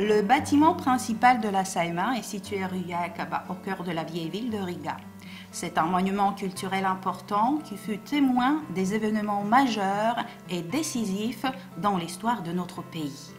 Le bâtiment principal de la Saima est situé rue Jakaba, au cœur de la vieille ville de Riga. C'est un monument culturel important qui fut témoin des événements majeurs et décisifs dans l'histoire de notre pays.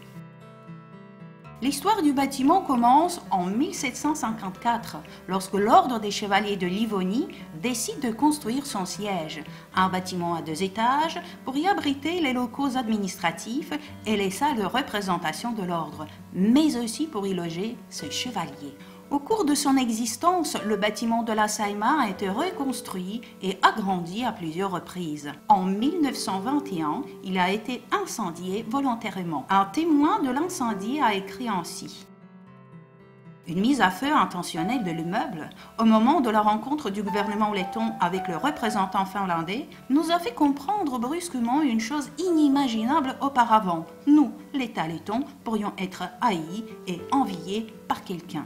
L'histoire du bâtiment commence en 1754, lorsque l'Ordre des Chevaliers de Livonie décide de construire son siège, un bâtiment à 2 étages pour y abriter les locaux administratifs et les salles de représentation de l'Ordre, mais aussi pour y loger ses chevaliers. Au cours de son existence, le bâtiment de la Saima a été reconstruit et agrandi à plusieurs reprises. En 1921, il a été incendié volontairement. Un témoin de l'incendie a écrit ainsi: une mise à feu intentionnelle de l'immeuble, au moment de la rencontre du gouvernement letton avec le représentant finlandais, nous a fait comprendre brusquement une chose inimaginable auparavant. Nous, l'État letton, pourrions être haïs et enviés par quelqu'un.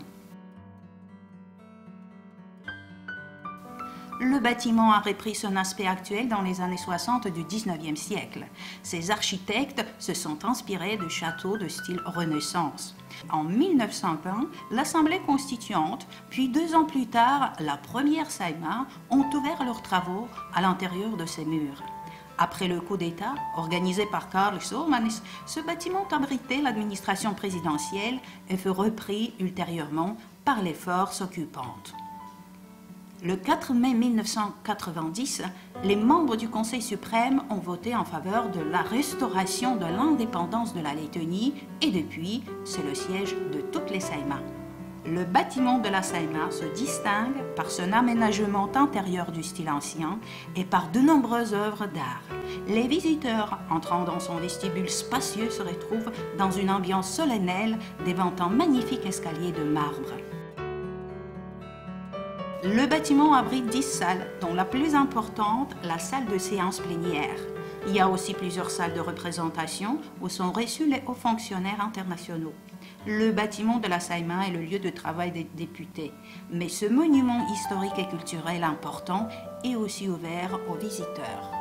Le bâtiment a repris son aspect actuel dans les années 60 du 19e siècle. Ses architectes se sont inspirés de châteaux de style Renaissance. En 1920, l'Assemblée constituante, puis 2 ans plus tard, la première Saima, ont ouvert leurs travaux à l'intérieur de ces murs. Après le coup d'État, organisé par Carl Sohlmanis, ce bâtiment abritait l'administration présidentielle et fut repris ultérieurement par les forces occupantes. Le 4 mai 1990, les membres du Conseil suprême ont voté en faveur de la restauration de l'indépendance de la Lettonie et depuis, c'est le siège de toutes les Saimas. Le bâtiment de la Saima se distingue par son aménagement intérieur du style ancien et par de nombreuses œuvres d'art. Les visiteurs entrant dans son vestibule spacieux se retrouvent dans une ambiance solennelle devant un magnifique escalier de marbre. Le bâtiment abrite 10 salles, dont la plus importante, la salle de séance plénière. Il y a aussi plusieurs salles de représentation où sont reçus les hauts fonctionnaires internationaux. Le bâtiment de la Saima est le lieu de travail des députés, mais ce monument historique et culturel important est aussi ouvert aux visiteurs.